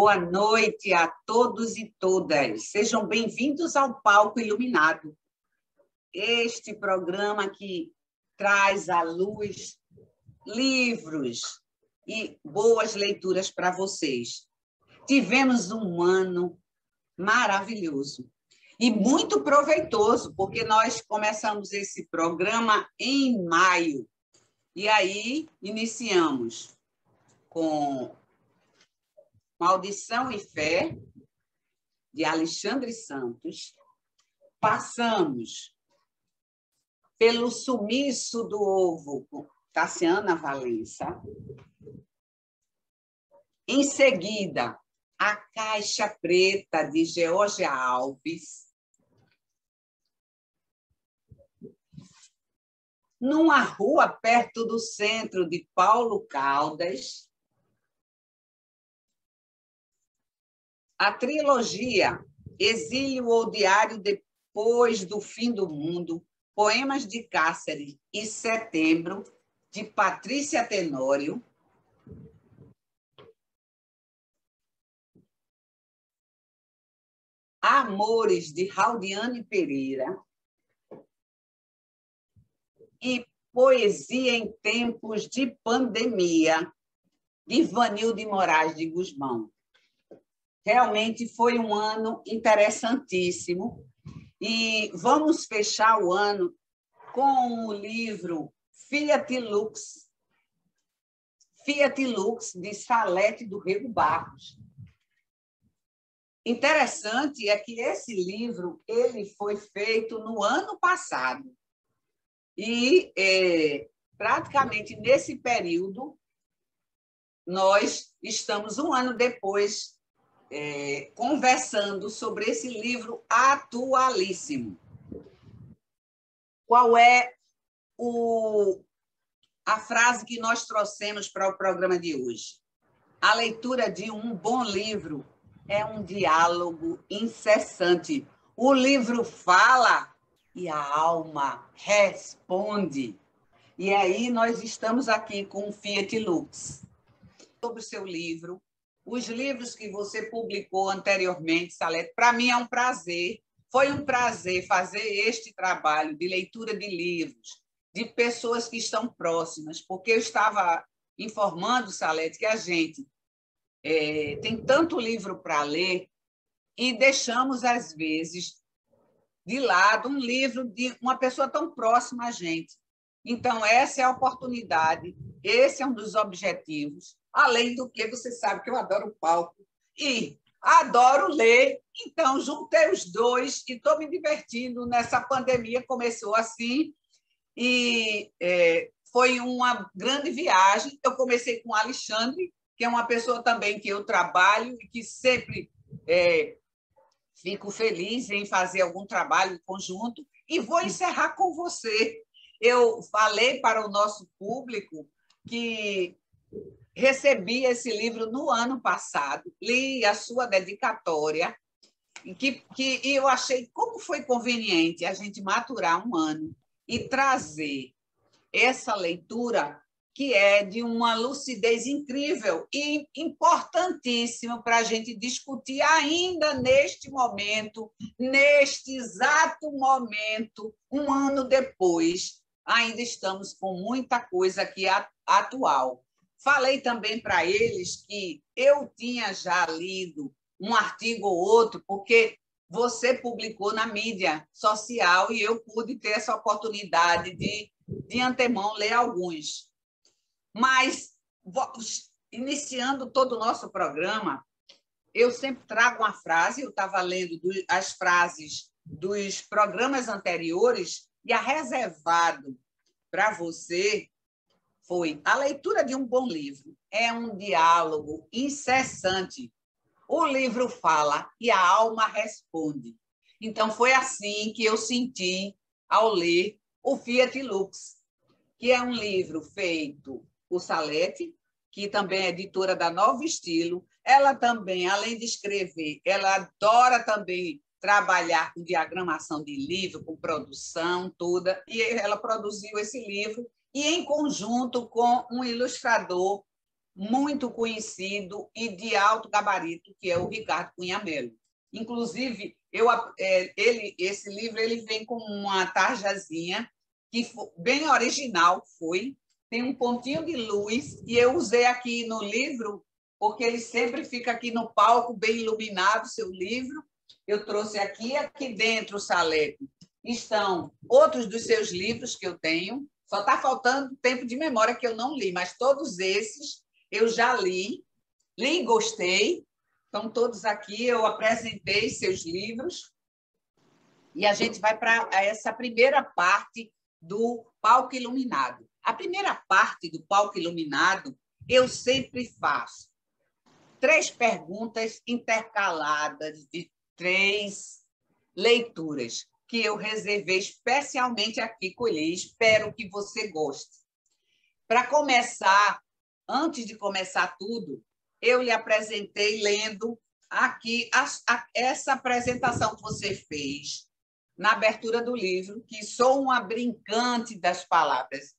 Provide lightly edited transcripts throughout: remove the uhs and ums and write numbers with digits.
Boa noite a todos e todas. Sejam bem-vindos ao Palco Iluminado. Este programa que traz à luz livros e boas leituras para vocês. Tivemos um ano maravilhoso e muito proveitoso, porque nós começamos esse programa em maio. E aí iniciamos com Maldição e Fé, de Alexandre Santos. Passamos pelo Sumiço do Ovo, com Tassiana Valença. Em seguida, A Caixa Preta, de Georgia Alves. Numa Rua Perto do Centro, de Paulo Caldas. A trilogia Exílio ou Diário Depois do Fim do Mundo, Poemas de Cárcere e Setembro, de Patrícia Tenório. Amores, de Raudiane Pereira. E Poesia em Tempos de Pandemia, de Vanilde Moraes de Guzmão. Realmente foi um ano interessantíssimo e vamos fechar o ano com o livro Fiat Lux, de Salete do Rego Barros. Interessante é que esse livro ele foi feito no ano passado e praticamente nesse período nós estamos um ano depois conversando sobre esse livro atualíssimo. Qual é a frase que nós trouxemos para o programa de hoje? A leitura de um bom livro é um diálogo incessante. O livro fala e a alma responde. E aí nós estamos aqui com o Fiat Lux. Sobre o seu livro, os livros que você publicou anteriormente, Salete, para mim é um prazer. Foi um prazer fazer este trabalho de leitura de livros, de pessoas que estão próximas, porque eu estava informando, Salete, que a gente tem tanto livro para ler e deixamos, às vezes, de lado um livro de uma pessoa tão próxima a gente. Então, essa é a oportunidade, esse é um dos objetivos. Além do que, você sabe que eu adoro o palco e adoro ler. Então, juntei os dois e estou me divertindo nessa pandemia. Começou assim e foi uma grande viagem. Eu comecei com o Alexandre, que é uma pessoa também que eu trabalho e que sempre fico feliz em fazer algum trabalho em conjunto. E vou encerrar com você. Eu falei para o nosso público que recebi esse livro no ano passado, li a sua dedicatória, e eu achei como foi conveniente a gente maturar um ano e trazer essa leitura que é de uma lucidez incrível e importantíssima para a gente discutir ainda neste momento, neste exato momento, um ano depois, ainda estamos com muita coisa aqui atual. Falei também para eles que eu tinha já lido um artigo ou outro, porque você publicou na mídia social e eu pude ter essa oportunidade de antemão, ler alguns. Mas, iniciando todo o nosso programa, eu sempre trago uma frase, eu estava lendo as frases dos programas anteriores e a reservado para você foi: a leitura de um bom livro é um diálogo incessante. O livro fala e a alma responde. Então, foi assim que eu senti ao ler o Fiat Lux, que é um livro feito por Salete, que também é editora da Novo Estilo. Ela também, além de escrever, ela adora também trabalhar com diagramação de livro, com produção, toda. E ela produziu esse livro, e em conjunto com um ilustrador muito conhecido e de alto gabarito, que é o Ricardo Cunha Mello. Inclusive, esse livro ele vem com uma tarjazinha que bem original foi, tem um pontinho de luz, e eu usei aqui no livro, porque ele sempre fica aqui no palco, bem iluminado, seu livro. Eu trouxe aqui dentro, Salete, estão outros dos seus livros que eu tenho, só está faltando tempo de memória que eu não li, mas todos esses eu já li e gostei, estão todos aqui, eu apresentei seus livros, e a gente vai para essa primeira parte do palco iluminado. A primeira parte do palco iluminado, eu sempre faço 3 perguntas intercaladas de 3 leituras, que eu reservei especialmente aqui com ele. Espero que você goste. Para começar, antes de começar tudo, eu lhe apresentei lendo aqui essa apresentação que você fez na abertura do livro, que sou uma brincante das palavras,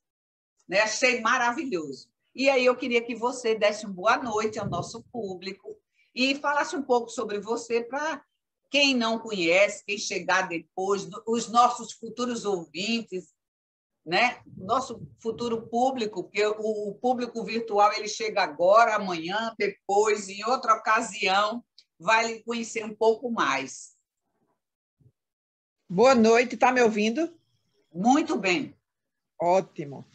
né? Achei maravilhoso. E aí eu queria que você desse uma boa noite ao nosso público e falasse um pouco sobre você para quem não conhece, quem chegar depois, os nossos futuros ouvintes, né? Nosso futuro público, porque o público virtual ele chega agora, amanhã, depois, em outra ocasião, vai lhe conhecer um pouco mais. Boa noite, está me ouvindo? Muito bem. Ótimo.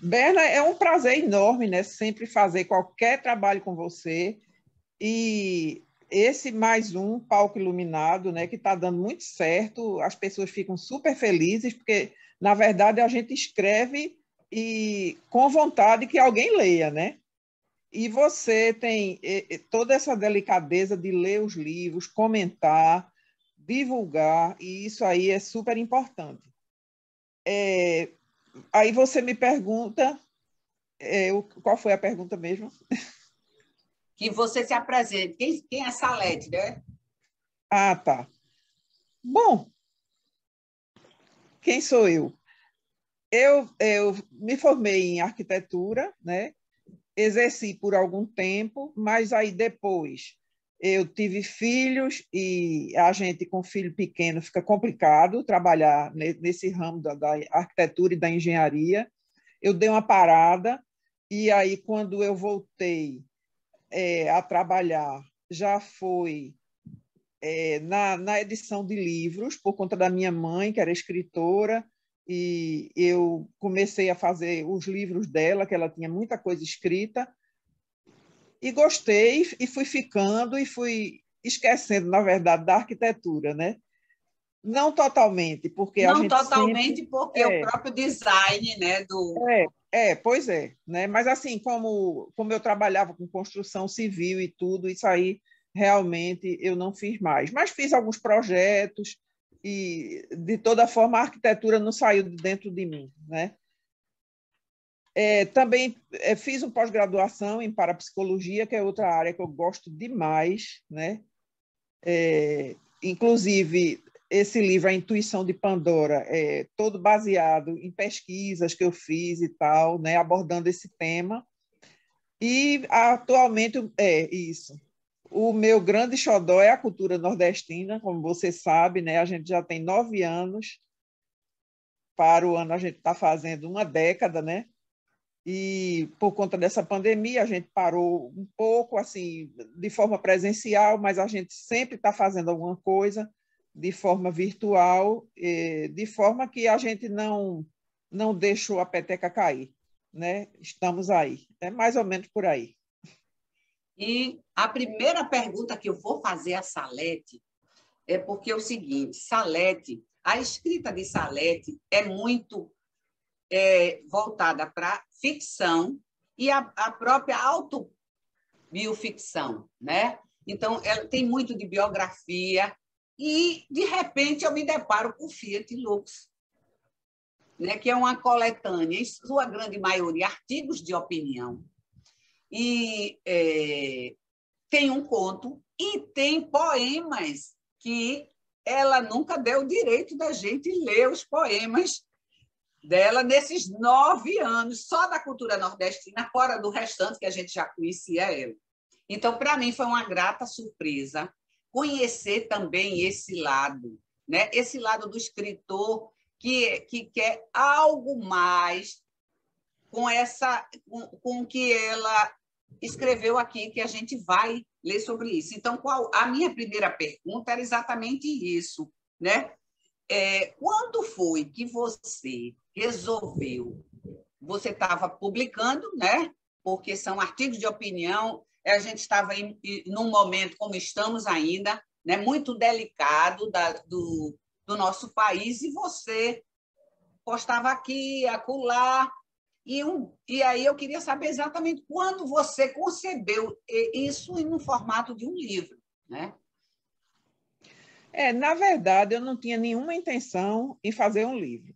Berna, é um prazer enorme, né? Sempre fazer qualquer trabalho com você. E esse mais um palco iluminado, né? Que está dando muito certo. As pessoas ficam super felizes, porque, na verdade, a gente escreve e com vontade que alguém leia, né? E você tem toda essa delicadeza de ler os livros, comentar, divulgar, e isso aí é super importante. Aí você me pergunta, qual foi a pergunta mesmo? Que você se apresente. Quem é Salete, né? Ah, tá. Bom, quem sou eu? Eu me formei em arquitetura, né? Exerci por algum tempo, mas aí depois eu tive filhos e a gente com filho pequeno fica complicado trabalhar nesse ramo da arquitetura e da engenharia. Eu dei uma parada e aí quando eu voltei a trabalhar já foi na edição de livros por conta da minha mãe, que era escritora, e eu comecei a fazer os livros dela, que ela tinha muita coisa escrita, e gostei, e fui ficando, e fui esquecendo, na verdade, da arquitetura, né? Não totalmente, porque a Não gente totalmente, sempre... porque o próprio design, né, Pois é, né? Mas assim, como eu trabalhava com construção civil e tudo, isso aí realmente eu não fiz mais. Mas fiz alguns projetos e, de toda forma, a arquitetura não saiu de dentro de mim, né? Também fiz uma pós-graduação em parapsicologia, que é outra área que eu gosto demais, né? Inclusive, esse livro, A Intuição de Pandora, é todo baseado em pesquisas que eu fiz e tal, né? Abordando esse tema. E, atualmente, é isso. O meu grande xodó é a cultura nordestina, como você sabe, né? A gente já tem 9 anos. Para o ano, a gente está fazendo uma década, né? E por conta dessa pandemia a gente parou um pouco assim de forma presencial, mas a gente sempre está fazendo alguma coisa de forma virtual, de forma que a gente não deixou a peteca cair, né? Estamos aí, é mais ou menos por aí. E a primeira pergunta que eu vou fazer a Salete é porque é o seguinte, Salete, a escrita de Salete é muito voltada para ficção e a própria autobioficção, né? Então, ela tem muito de biografia e, de repente, eu me deparo com o Fiat Lux, né? Que é uma coletânea, em sua grande maioria, artigos de opinião. E tem um conto e tem poemas que ela nunca deu o direito da gente ler os poemas dela nesses 9 anos, só da cultura nordestina, fora do restante, que a gente já conhecia ela. Então, para mim, foi uma grata surpresa conhecer também esse lado, né? Esse lado do escritor que quer algo mais com o que ela escreveu aqui, que a gente vai ler sobre isso. Então, a minha primeira pergunta era exatamente isso, né? Quando foi que você resolveu? Você estava publicando, né? Porque são artigos de opinião, a gente estava num momento, como estamos ainda, né? Muito delicado do nosso país, e você postava aqui, acolá, e aí eu queria saber exatamente quando você concebeu isso no formato de um livro, né? Na verdade, eu não tinha nenhuma intenção em fazer um livro.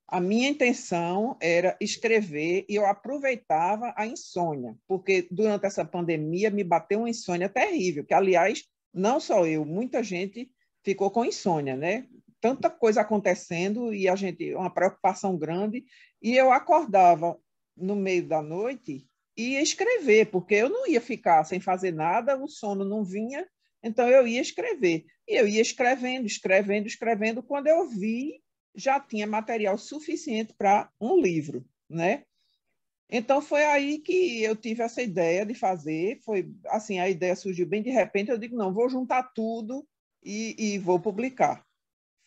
A minha intenção era escrever e eu aproveitava a insônia, porque durante essa pandemia me bateu uma insônia terrível, que, aliás, não só eu, muita gente ficou com insônia, né? Tanta coisa acontecendo e uma preocupação grande, e eu acordava no meio da noite e ia escrever, porque eu não ia ficar sem fazer nada, o sono não vinha, então eu ia escrever. E eu ia escrevendo, escrevendo, escrevendo. Quando eu vi, já tinha material suficiente para um livro, né? Então foi aí que eu tive essa ideia de fazer. Foi assim, a ideia surgiu bem de repente. Eu digo, não, vou juntar tudo e vou publicar.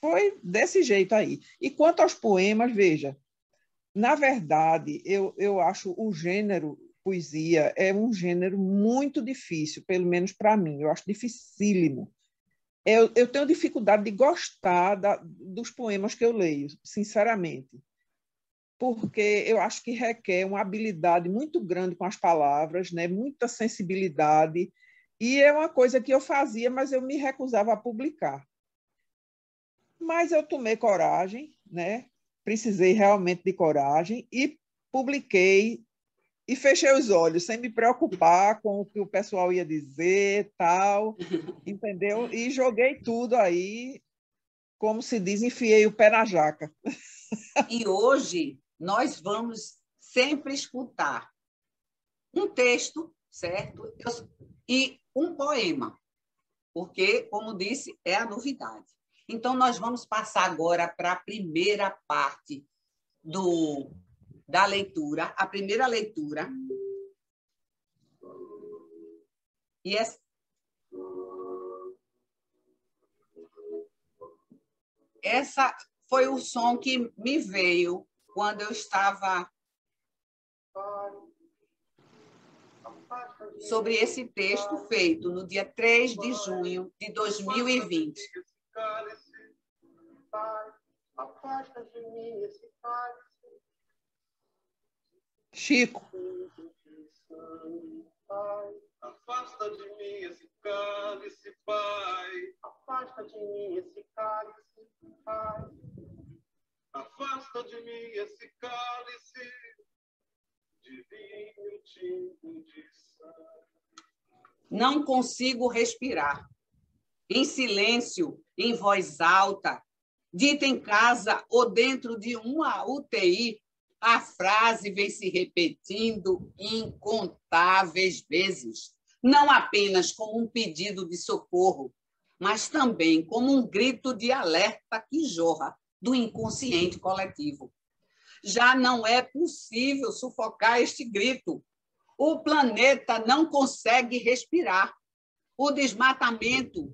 Foi desse jeito aí. E quanto aos poemas, veja, na verdade, eu acho o gênero poesia é um gênero muito difícil, pelo menos para mim. Eu acho dificílimo. Eu tenho dificuldade de gostar dos poemas que eu leio, sinceramente, porque eu acho que requer uma habilidade muito grande com as palavras, né? Muita sensibilidade, e é uma coisa que eu fazia, mas eu me recusava a publicar. Mas eu tomei coragem, né? Precisei realmente de coragem e publiquei e fechei os olhos, sem me preocupar com o que o pessoal ia dizer, tal, entendeu? E joguei tudo aí, como se diz, enfiei o pé na jaca. E hoje nós vamos sempre escutar um texto, certo? E um poema, porque, como disse, é a novidade. Então, nós vamos passar agora para a primeira parte da leitura, a primeira leitura. E essa foi o som que me veio quando eu estava sobre esse texto feito no dia 3 de junho de 2020. Chico. Afasta de mim esse cálice, Pai. Afasta de mim esse cálice, Pai. Afasta de mim esse cálice de vinho tinto de sangue. Não consigo respirar. Em silêncio, em voz alta, dita em casa ou dentro de uma UTI, a frase vem se repetindo incontáveis vezes, não apenas como um pedido de socorro, mas também como um grito de alerta que jorra do inconsciente coletivo. Já não é possível sufocar este grito. O planeta não consegue respirar. O desmatamento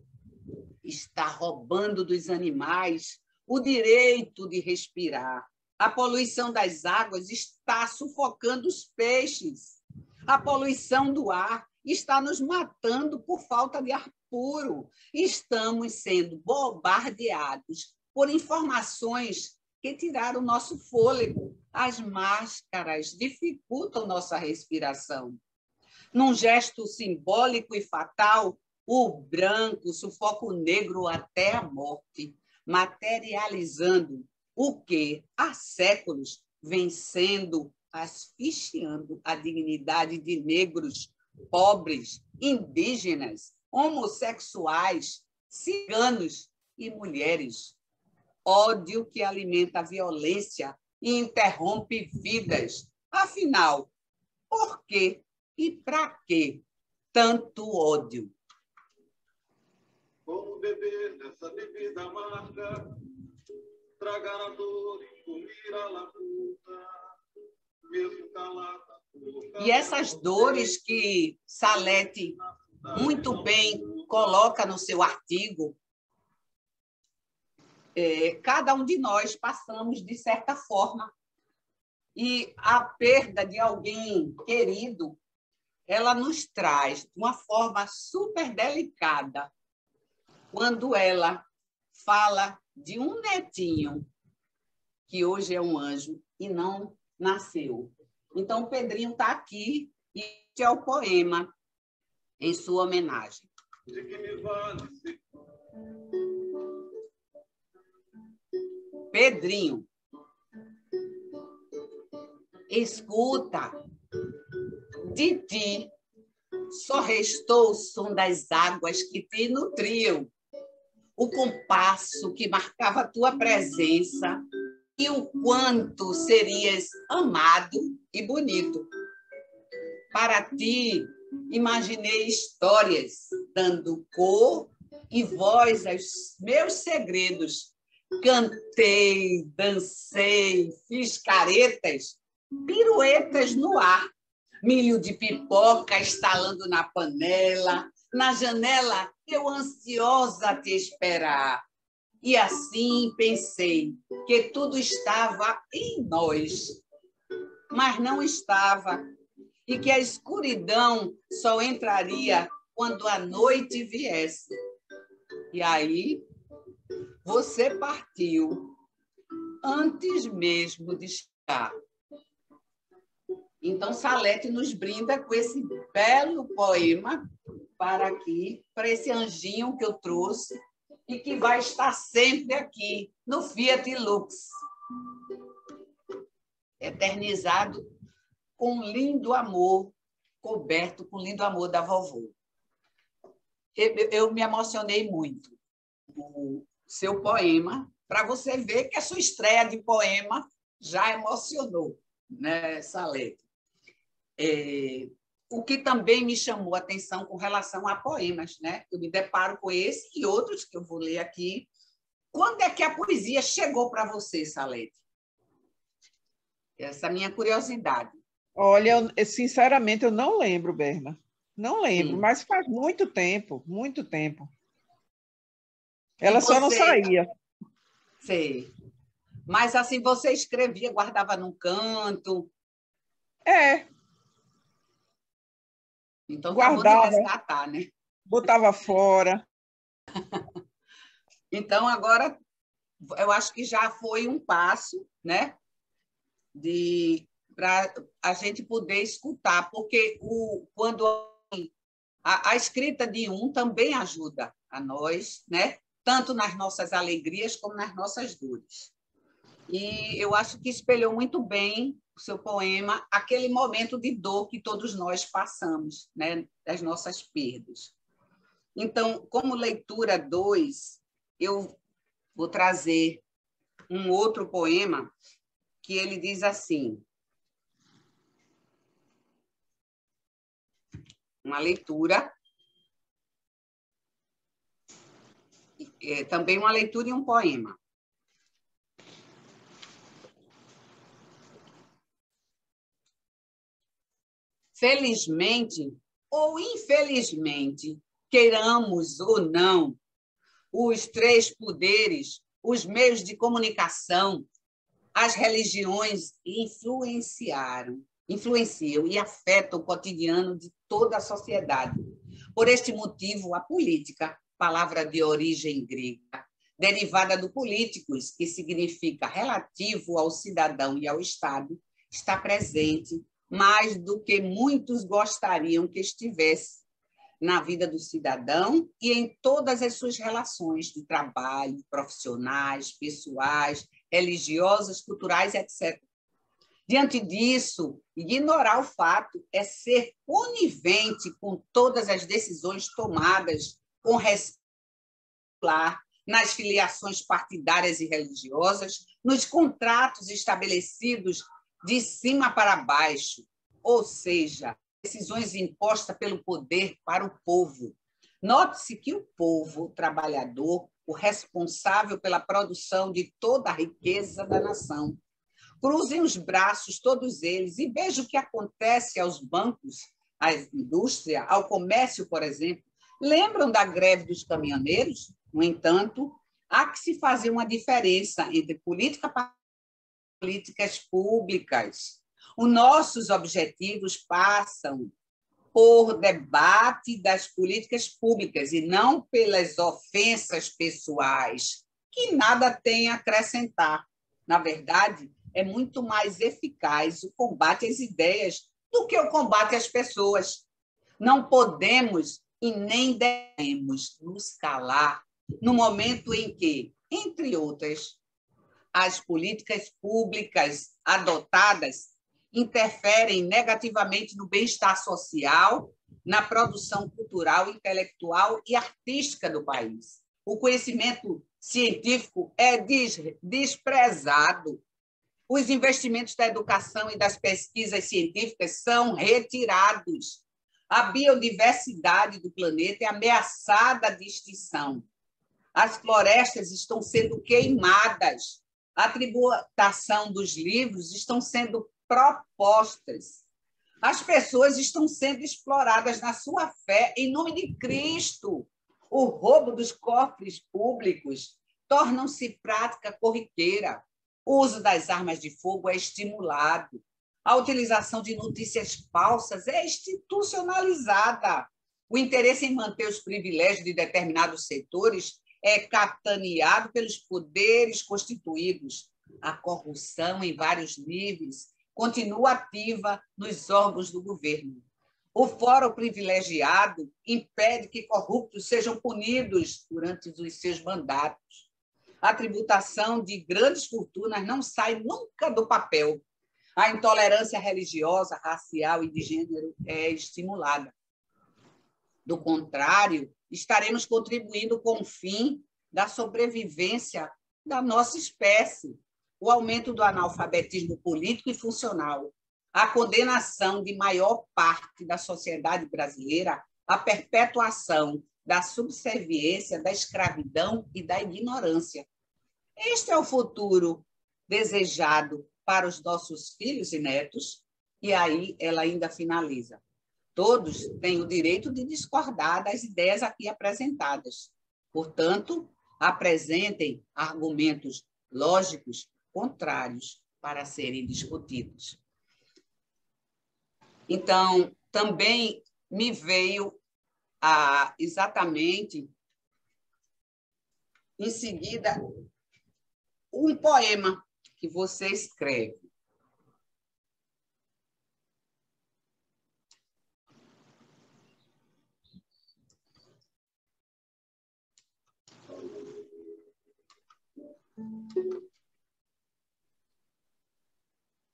está roubando dos animais o direito de respirar. A poluição das águas está sufocando os peixes. A poluição do ar está nos matando por falta de ar puro. Estamos sendo bombardeados por informações que tiraram o nosso fôlego. As máscaras dificultam nossa respiração. Num gesto simbólico e fatal, o branco sufoca o negro até a morte, materializando o que, há séculos, vem sendo asfixiando a dignidade de negros, pobres, indígenas, homossexuais, ciganos e mulheres. Ódio que alimenta a violência e interrompe vidas. Afinal, por quê e para quê tanto ódio? Como beber dessa bebida amarga, tragar a dor e comer a labuta, mesmo calada. E essas dores que Salete muito bem coloca no seu artigo, cada um de nós passamos de certa forma. E a perda de alguém querido, ela nos traz de uma forma super delicada, quando ela fala de um netinho que hoje é um anjo e não nasceu. Então, o Pedrinho está aqui e este é o poema em sua homenagem. De que me vale se... Pedrinho, escuta, de ti só restou o som das águas que te nutriam, o compasso que marcava a tua presença e o quanto serias amado e bonito. Para ti, imaginei histórias, dando cor e voz aos meus segredos. Cantei, dancei, fiz caretas, piruetas no ar, milho de pipoca estalando na panela, na janela eu ansiosa a te esperar. E assim pensei que tudo estava em nós, mas não estava, e que a escuridão só entraria quando a noite viesse. E aí você partiu antes mesmo de chegar. Então, Salete nos brinda com esse belo poema para aqui, para esse anjinho que eu trouxe e que vai estar sempre aqui no Fiat Lux, eternizado com lindo amor, coberto com lindo amor da vovó. Eu me emocionei muito com o seu poema, para você ver que a sua estreia de poema já emocionou, né, Salete? O que também me chamou a atenção com relação a poemas, né? Eu me deparo com esse e outros que eu vou ler aqui. Quando é que a poesia chegou para você, Salete? Essa é a minha curiosidade. Olha, sinceramente, eu não lembro, Berna. Não lembro, Sim. mas faz muito tempo, muito tempo. Ela só não saía. Sei. Mas assim, você escrevia, guardava num canto. Então, guardava, tá bom de resgatar, né? Botava fora. Então, agora, eu acho que já foi um passo, né? Para a gente poder escutar, porque quando a escrita de um também ajuda a nós, né? Tanto nas nossas alegrias como nas nossas dores. E eu acho que espelhou muito bem o seu poema, aquele momento de dor que todos nós passamos, né? Das nossas perdas. Então, como leitura 2, eu vou trazer um outro poema que ele diz assim, uma leitura, também uma leitura e um poema. Felizmente ou infelizmente, queiramos ou não, os três poderes, os meios de comunicação, as religiões influenciam e afetam o cotidiano de toda a sociedade. Por este motivo, a política, palavra de origem grega, derivada do políticos, que significa relativo ao cidadão e ao Estado, está presente mais do que muitos gostariam que estivesse na vida do cidadão e em todas as suas relações de trabalho, profissionais, pessoais, religiosas, culturais, etc. Diante disso, ignorar o fato é ser conivente com todas as decisões tomadas com respeito nas filiações partidárias e religiosas, nos contratos estabelecidos de cima para baixo, ou seja, decisões impostas pelo poder para o povo. Note-se que o povo, o trabalhador, o responsável pela produção de toda a riqueza da nação. Cruzem os braços, todos eles, e vejam o que acontece aos bancos, à indústria, ao comércio, por exemplo. Lembram da greve dos caminhoneiros? No entanto, há que se fazer uma diferença entre políticas públicas. Os nossos objetivos passam por debate das políticas públicas e não pelas ofensas pessoais, que nada tem a acrescentar. Na verdade, é muito mais eficaz o combate às ideias do que o combate às pessoas. Não podemos e nem devemos nos calar no momento em que, entre outras, as políticas públicas adotadas interferem negativamente no bem-estar social, na produção cultural, intelectual e artística do país. O conhecimento científico é desprezado. Os investimentos da educação e das pesquisas científicas são retirados. A biodiversidade do planeta é ameaçada de extinção. As florestas estão sendo queimadas. A tributação dos livros estão sendo propostas. As pessoas estão sendo exploradas na sua fé em nome de Cristo. O roubo dos cofres públicos torna-se prática corriqueira. O uso das armas de fogo é estimulado. A utilização de notícias falsas é institucionalizada. O interesse em manter os privilégios de determinados setores é capitaneado pelos poderes constituídos. A corrupção em vários níveis continua ativa nos órgãos do governo. O fórum privilegiado impede que corruptos sejam punidos durante os seus mandatos. A tributação de grandes fortunas não sai nunca do papel. A intolerância religiosa, racial e de gênero é estimulada. Do contrário, estaremos contribuindo com o fim da sobrevivência da nossa espécie, o aumento do analfabetismo político e funcional, a condenação de maior parte da sociedade brasileira à perpetuação da subserviência, da escravidão e da ignorância. Este é o futuro desejado para os nossos filhos e netos, e aí ela ainda finaliza. Todos têm o direito de discordar das ideias aqui apresentadas. Portanto, apresentem argumentos lógicos contrários para serem discutidos. Então, também me veio exatamente em seguida um poema que você escreve.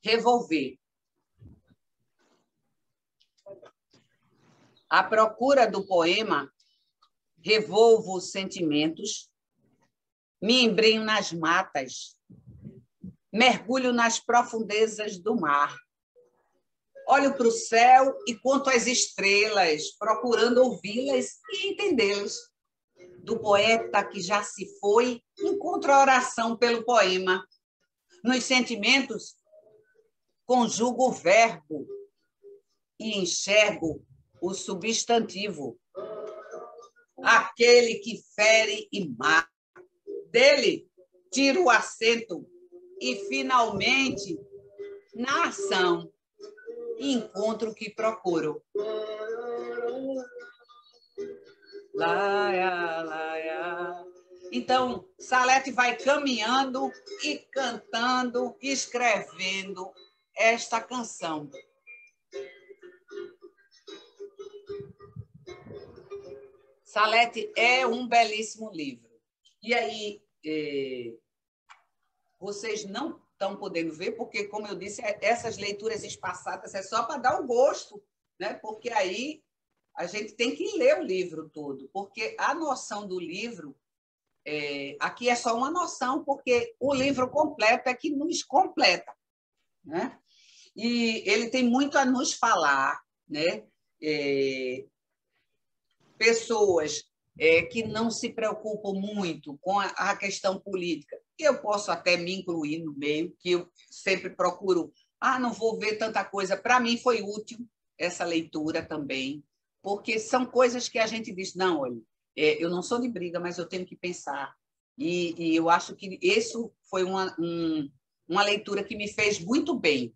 Revolver. À procura do poema, revolvo os sentimentos, me embrenho nas matas, mergulho nas profundezas do mar. Olho para o céu e conto as estrelas, procurando ouvi-las e entendê-las. Do poeta que já se foi, encontro a oração pelo poema. Nos sentimentos, conjugo o verbo e enxergo o substantivo, aquele que fere e mata. Dele, tiro o acento e, finalmente, na ação, encontro o que procuro. Laia, laia. Então, Salete vai caminhando e cantando, escrevendo esta canção. Salete é um belíssimo livro. E aí, vocês não estão podendo ver, porque, como eu disse, essas leituras espaçadas é só para dar o gosto, né? Porque aí a gente tem que ler o livro todo, porque a noção do livro aqui é só uma noção, porque o livro completo é que nos completa, né? E ele tem muito a nos falar, né? Pessoas que não se preocupam muito com a questão política. Eu posso até me incluir no meio, que eu sempre procuro, não vou ver tanta coisa. Para mim foi útil essa leitura também, porque são coisas que a gente diz, não, olha, eu não sou de briga, mas eu tenho que pensar. E eu acho que isso foi uma leitura que me fez muito bem,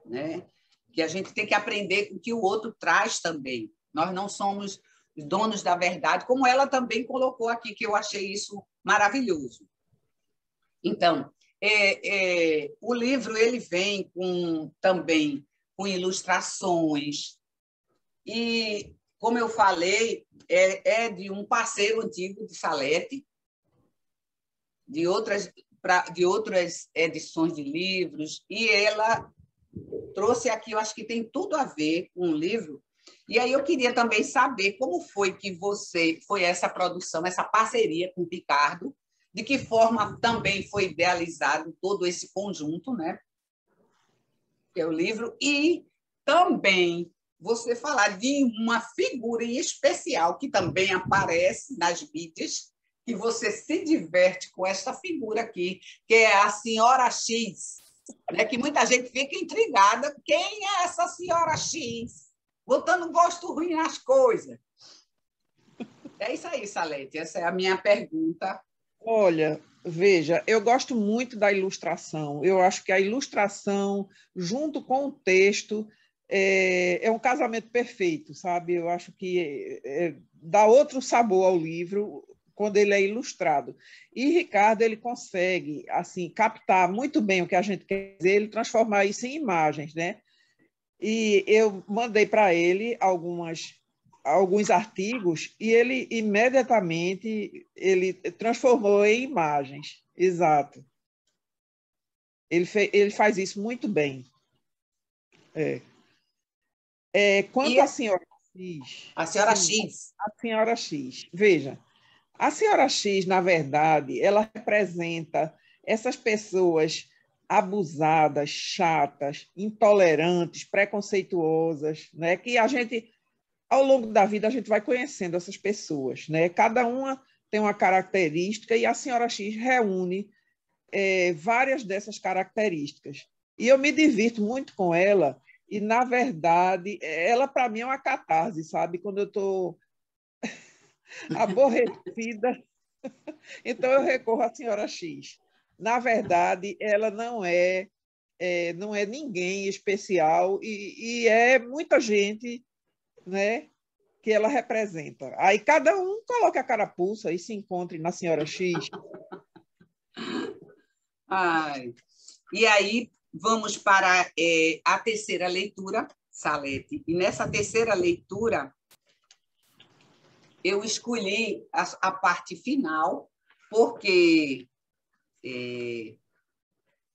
né? Que a gente tem que aprender com o que o outro traz também. Nós não somos donos da verdade, como ela também colocou aqui, que eu achei isso maravilhoso. Então, o livro ele vem também com ilustrações e, como eu falei, é de um parceiro antigo de Salete, de outras edições de livros, e ela trouxe aqui, eu acho que tem tudo a ver com o livro. E aí eu queria também saber como foi que foi essa produção, essa parceria com o Ricardo, de que forma também foi idealizado todo esse conjunto, né? Que é o livro, e também você falar de uma figura em especial que também aparece nas mídias, que você se diverte com essa figura aqui, que é a Senhora X, né? Que muita gente fica intrigada. Quem é essa Senhora X? Botando gosto ruim nas coisas. É isso aí, Salete. Essa é a minha pergunta. Olha, veja, eu gosto muito da ilustração. Eu acho que a ilustração, junto com o texto, é um casamento perfeito, sabe? Eu acho que dá outro sabor ao livro quando ele é ilustrado. E Ricardo, ele consegue assim captar muito bem o que a gente quer dizer, ele transformar isso em imagens, né? E eu mandei para ele alguns artigos e ele imediatamente ele transformou em imagens. Exato. Ele faz isso muito bem. Quanto à senhora X... A Senhora sim, X. a senhora X. Veja, a senhora X, na verdade, ela representa essas pessoas abusadas, chatas, intolerantes, preconceituosas, né? Que a gente, ao longo da vida, a gente vai conhecendo essas pessoas, né? Cada uma tem uma característica e a senhora X reúne várias dessas características. E eu me divirto muito com ela e, na verdade, ela, para mim, é uma catarse, sabe? Quando eu estou aborrecida, então eu recorro à senhora X. Na verdade, ela não é ninguém especial e é muita gente, né, que ela representa. Aí cada um coloca a carapuça e se encontre na senhora X. Ai. E aí vamos para a terceira leitura, Salete. E nessa terceira leitura, eu escolhi a parte final, porque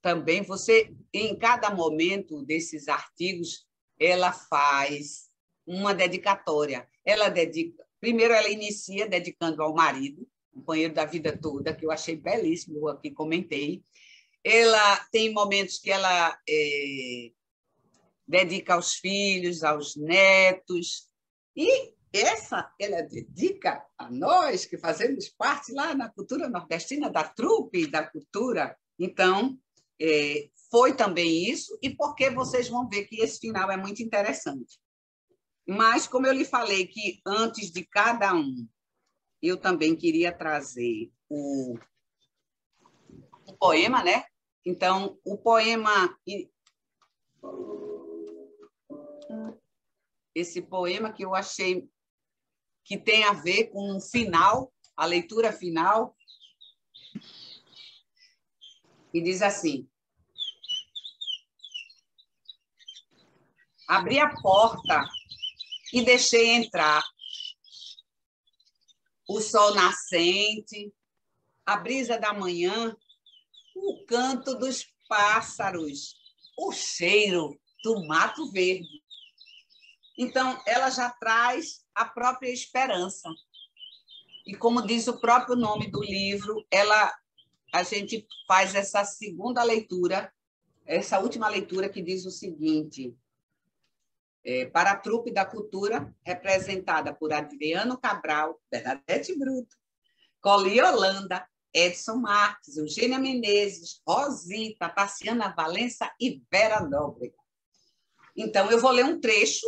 também você, em cada momento desses artigos, ela faz uma dedicatória. Primeiro, ela inicia dedicando ao marido, companheiro da vida toda, que eu achei belíssimo, eu aqui comentei. Ela tem momentos que ela dedica aos filhos, aos netos, e ela dedica a nós, que fazemos parte lá na cultura nordestina, da trupe da cultura. Então, foi também isso, e porque vocês vão ver que esse final é muito interessante. Mas, como eu lhe falei, que antes de cada um, eu também queria trazer o poema, né? Então, o poema... Esse poema que eu achei que tem a ver com o final, a leitura final, e diz assim: abri a porta e deixei entrar o sol nascente, a brisa da manhã, o canto dos pássaros, o cheiro do mato verde. Então, ela já traz a própria esperança. E, como diz o próprio nome do livro, a gente faz essa segunda leitura, essa última leitura que diz o seguinte: para a trupe da cultura, representada por Adriano Cabral, Bernadette Bruto, Coli Holanda, Edson Marques, Eugênia Menezes, Rosita, Tassiana Valença e Vera Nóbrega. Então, eu vou ler um trecho,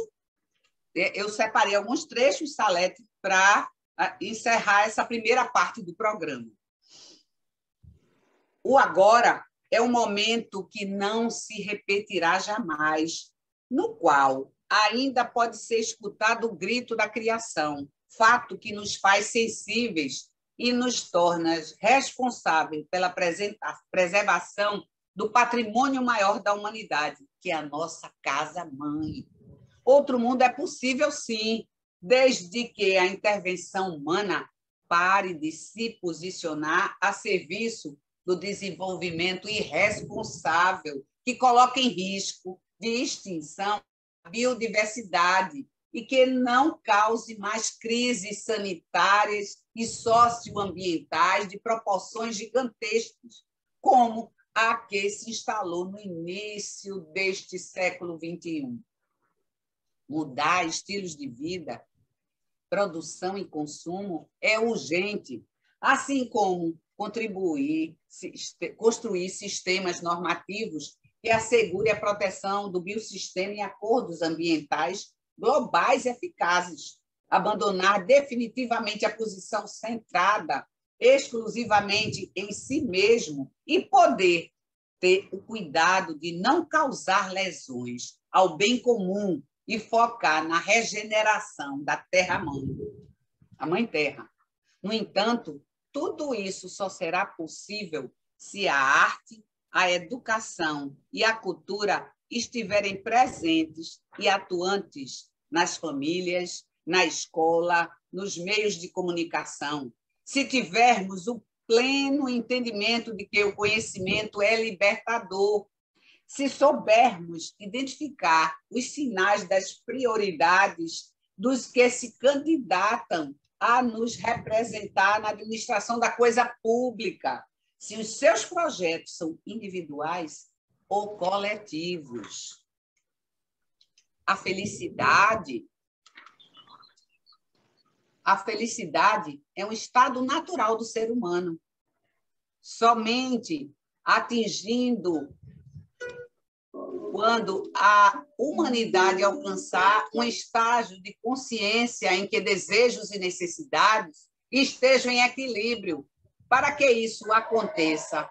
eu separei alguns trechos, Salete, para encerrar essa primeira parte do programa. O agora é um momento que não se repetirá jamais, no qual ainda pode ser escutado o grito da criação, fato que nos faz sensíveis e nos torna responsáveis pela preservação do patrimônio maior da humanidade, que é a nossa casa-mãe. Outro mundo é possível, sim, desde que a intervenção humana pare de se posicionar a serviço do desenvolvimento irresponsável, que coloca em risco de extinção a biodiversidade e que não cause mais crises sanitárias e socioambientais de proporções gigantescas, como a que se instalou no início deste século XXI. Mudar estilos de vida, produção e consumo é urgente, assim como construir sistemas normativos que assegurem a proteção do biossistema e acordos ambientais globais e eficazes, abandonar definitivamente a posição centrada exclusivamente em si mesmo e poder ter o cuidado de não causar lesões ao bem comum e focar na regeneração da terra-mãe, a Mãe Terra. No entanto, tudo isso só será possível se a arte, a educação e a cultura estiverem presentes e atuantes nas famílias, na escola, nos meios de comunicação. Se tivermos o pleno entendimento de que o conhecimento é libertador, se soubermos identificar os sinais das prioridades dos que se candidatam a nos representar na administração da coisa pública, se os seus projetos são individuais ou coletivos. A felicidade é um estado natural do ser humano. Somente atingindo quando a humanidade alcançar um estágio de consciência em que desejos e necessidades estejam em equilíbrio. Para que isso aconteça,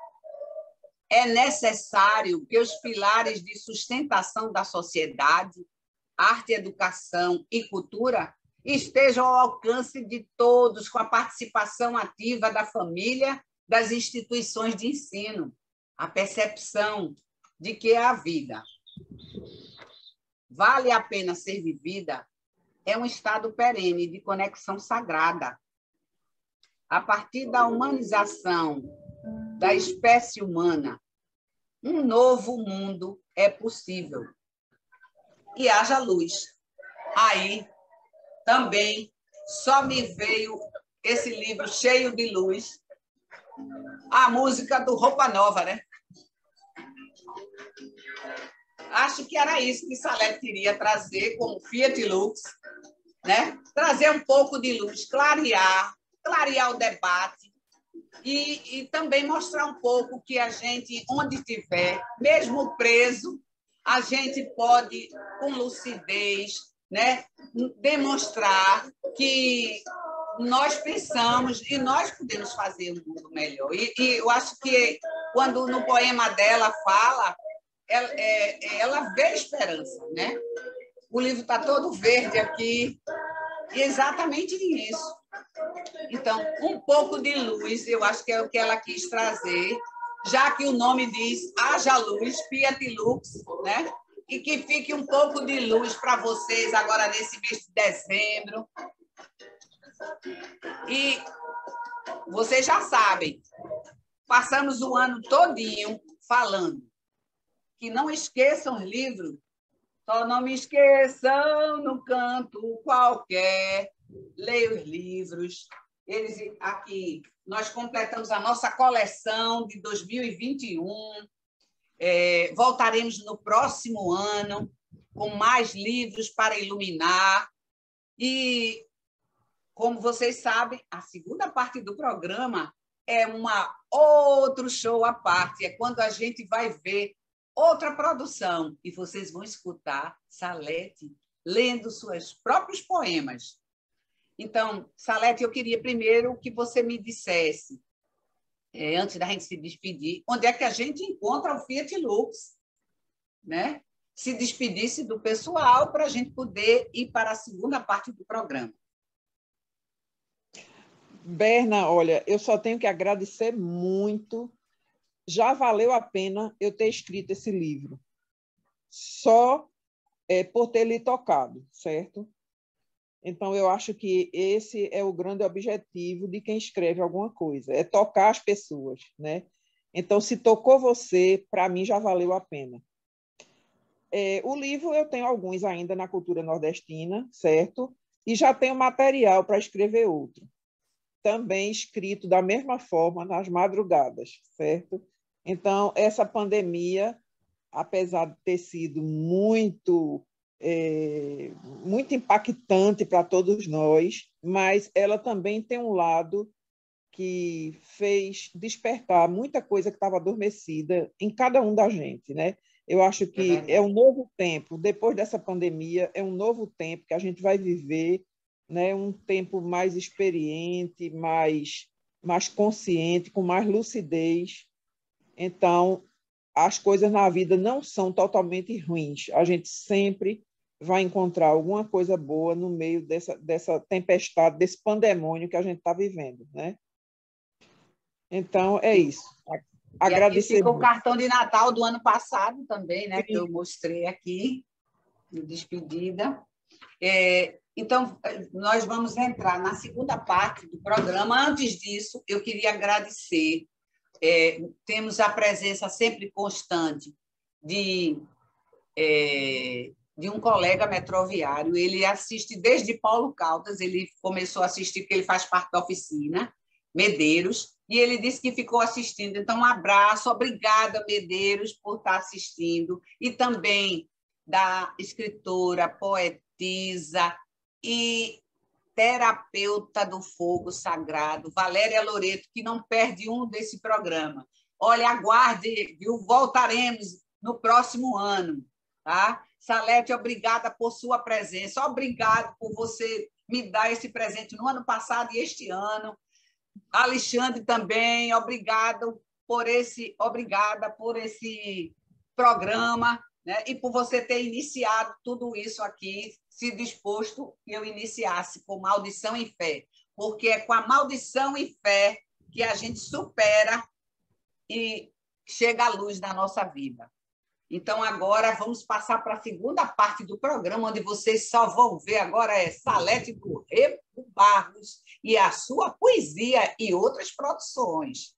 é necessário que os pilares de sustentação da sociedade, arte, educação e cultura, estejam ao alcance de todos, com a participação ativa da família, das instituições de ensino, a percepção de que a vida vale a pena ser vivida é um estado perene de conexão sagrada. A partir da humanização da espécie humana, um novo mundo é possível. E haja luz. Aí também só me veio esse livro cheio de luz, a música do Roupa Nova, né? Acho que era isso que Salete queria trazer como Fiat Lux, né? Trazer um pouco de luz, clarear o debate e também mostrar um pouco que a gente, onde estiver, mesmo preso, a gente pode, com lucidez, né, demonstrar que nós pensamos e nós podemos fazer um mundo melhor. E eu acho que quando no poema dela fala, ela vê esperança, né? O livro está todo verde aqui, e exatamente isso. Então, um pouco de luz, eu acho que é o que ela quis trazer, já que o nome diz Haja Luz, Fiat Lux, né? E que fique um pouco de luz para vocês agora nesse mês de dezembro. E vocês já sabem, passamos o ano todinho falando que não esqueçam os livros, só não me esqueçam no canto qualquer, leia os livros. Eles aqui, nós completamos a nossa coleção de 2021. Voltaremos no próximo ano com mais livros para iluminar. E, como vocês sabem, a segunda parte do programa é outro show à parte. É quando a gente vai ver outra produção e vocês vão escutar Salete lendo seus próprios poemas. Então, Salete, eu queria primeiro que você me dissesse, antes da gente se despedir, onde é que a gente encontra o Fiat Lux, né? Se despedisse do pessoal para a gente poder ir para a segunda parte do programa. Berna, olha, eu só tenho que agradecer muito. Já valeu a pena eu ter escrito esse livro, só por ter lhe tocado, certo? Então, eu acho que esse é o grande objetivo de quem escreve alguma coisa, é tocar as pessoas, né? Então, se tocou você, para mim já valeu a pena. O livro eu tenho alguns ainda na cultura nordestina, certo? E já tenho material para escrever outro, também escrito da mesma forma nas madrugadas, certo? Então, essa pandemia, apesar de ter sido muito impactante para todos nós, mas ela também tem um lado que fez despertar muita coisa que estava adormecida em cada um da gente, né? Eu acho que é um novo tempo, depois dessa pandemia, é um novo tempo que a gente vai viver, né? Um tempo mais experiente, mais consciente, com mais lucidez. Então, as coisas na vida não são totalmente ruins. A gente sempre vai encontrar alguma coisa boa no meio dessa tempestade, desse pandemônio que a gente está vivendo, né? Então, é isso. Agradecer. E aqui fica o cartão de Natal do ano passado também, né? Que eu mostrei aqui, de despedida. Então, nós vamos entrar na segunda parte do programa. Antes disso, eu queria agradecer. Temos a presença sempre constante de um colega metroviário. Ele assiste desde Paulo Caldas, ele começou a assistir porque ele faz parte da oficina, Medeiros, e ele disse que ficou assistindo. Então, um abraço, obrigada, Medeiros, por estar assistindo, e também da escritora, poetisa e terapeuta do fogo sagrado, Valéria Loreto, que não perde um desse programa. Olha, aguarde, viu? Voltaremos no próximo ano, tá? Salete, obrigada por sua presença, obrigado por você me dar esse presente no ano passado e este ano. Alexandre também, obrigada por esse programa, né? E por você ter iniciado tudo isso aqui, se disposto que eu iniciasse com Maldição e Fé, porque é com a maldição e fé que a gente supera e chega à luz na nossa vida. Então, agora vamos passar para a segunda parte do programa, onde vocês só vão ver agora Salete do Rego Barros e a sua poesia e outras produções.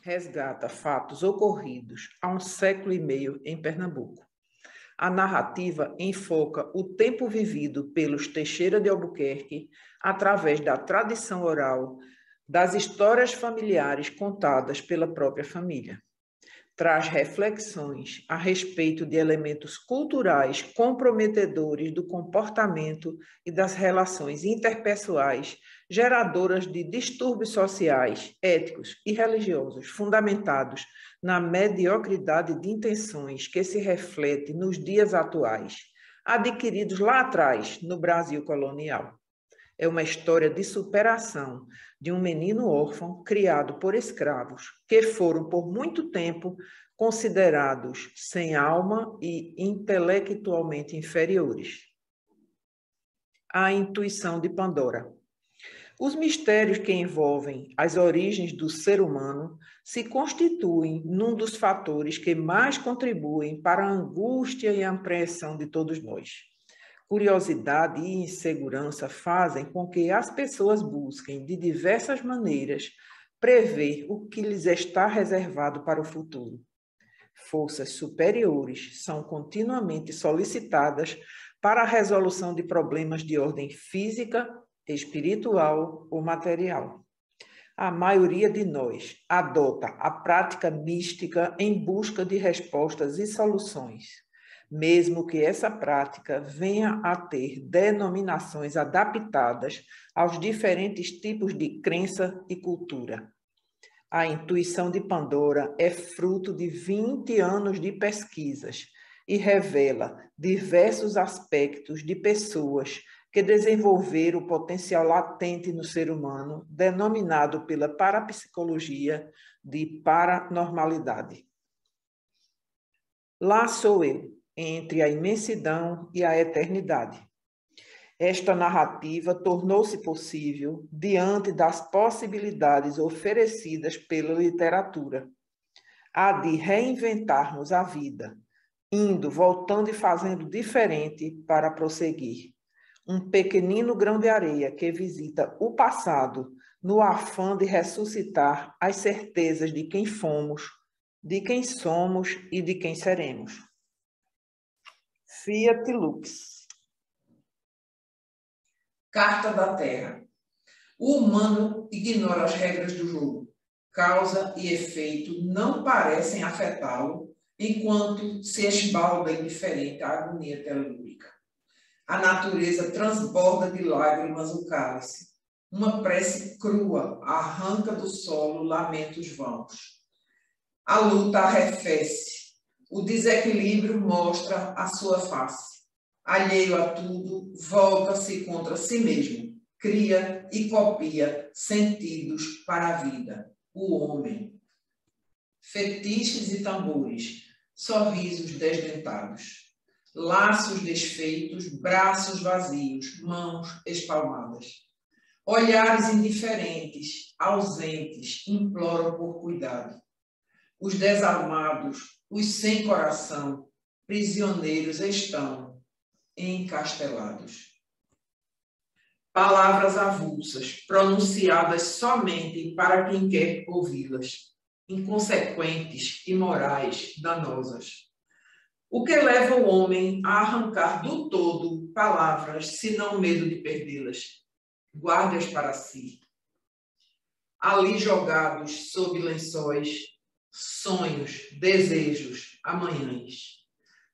Resgata fatos ocorridos há 1,5 séculos em Pernambuco. A narrativa enfoca o tempo vivido pelos Teixeira de Albuquerque através da tradição oral, das histórias familiares contadas pela própria família. Traz reflexões a respeito de elementos culturais comprometedores do comportamento e das relações interpessoais, geradoras de distúrbios sociais, éticos e religiosos, fundamentados na mediocridade de intenções que se reflete nos dias atuais, adquiridos lá atrás, no Brasil colonial. É uma história de superação de um menino órfão criado por escravos, que foram, por muito tempo, considerados sem alma e intelectualmente inferiores. A intuição de Pandora. Os mistérios que envolvem as origens do ser humano se constituem num dos fatores que mais contribuem para a angústia e a apreensão de todos nós. Curiosidade e insegurança fazem com que as pessoas busquem, de diversas maneiras, prever o que lhes está reservado para o futuro. Forças superiores são continuamente solicitadas para a resolução de problemas de ordem física, espiritual ou material. A maioria de nós adota a prática mística em busca de respostas e soluções, mesmo que essa prática venha a ter denominações adaptadas aos diferentes tipos de crença e cultura. A intuição de Pandora é fruto de 20 anos de pesquisas e revela diversos aspectos de pessoas que desenvolveram o potencial latente no ser humano, denominado pela parapsicologia de paranormalidade. Lá sou eu, entre a imensidão e a eternidade. Esta narrativa tornou-se possível diante das possibilidades oferecidas pela literatura. A de reinventarmos a vida, indo, voltando e fazendo diferente para prosseguir. Um pequenino grão de areia que visita o passado no afã de ressuscitar as certezas de quem fomos, de quem somos e de quem seremos. Fiat Lux. Carta da Terra. O humano ignora as regras do jogo. Causa e efeito não parecem afetá-lo, enquanto se esbalda indiferente à agonia telúrica. A natureza transborda de lágrimas o cálice. Uma prece crua arranca do solo lamentos vãos. A luta arrefece. O desequilíbrio mostra a sua face. Alheio a tudo, volta-se contra si mesmo. Cria e copia sentidos para a vida. O homem. Fetiches e tambores. Sorrisos desdentados. Laços desfeitos, braços vazios, mãos espalmadas. Olhares indiferentes, ausentes, imploram por cuidado. Os desalmados, os sem coração, prisioneiros estão encastelados. Palavras avulsas, pronunciadas somente para quem quer ouvi-las, inconsequentes, imorais, danosas. O que leva o homem a arrancar do todo palavras, senão medo de perdê-las? Guarde-as para si. Ali jogados sob lençóis, sonhos, desejos, amanhãs.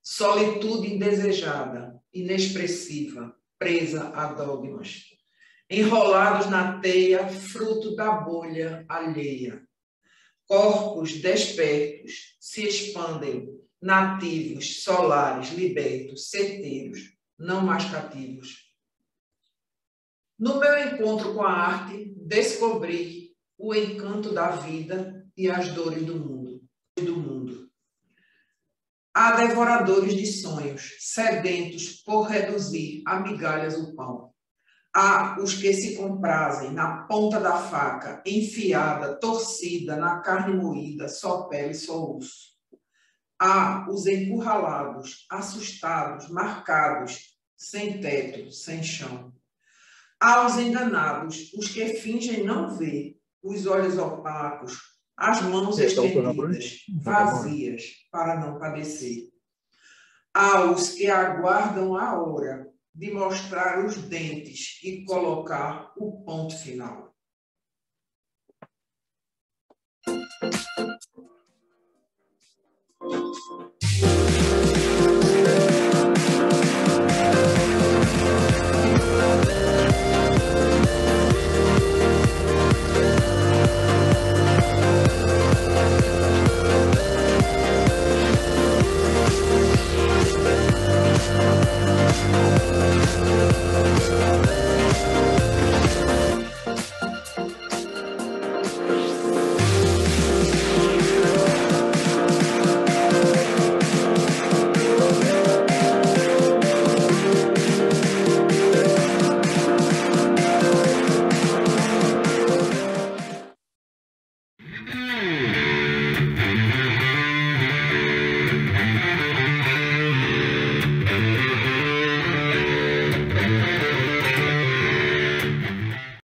Solitude indesejada, inexpressiva, presa a dogmas. Enrolados na teia, fruto da bolha alheia. Corpos despertos se expandem, nativos, solares, libertos, certeiros, não mais cativos. No meu encontro com a arte, descobri o encanto da vida e as dores do mundo. Há devoradores de sonhos, sedentos por reduzir a migalhas o pão. Há os que se comprazem na ponta da faca, enfiada, torcida, na carne moída, só pele, só osso. Há os encurralados, assustados, marcados, sem teto, sem chão. Há os enganados, os que fingem não ver, os olhos opacos, as mãos estendidas, vazias, para não padecer. Há os que aguardam a hora de mostrar os dentes e colocar o ponto final.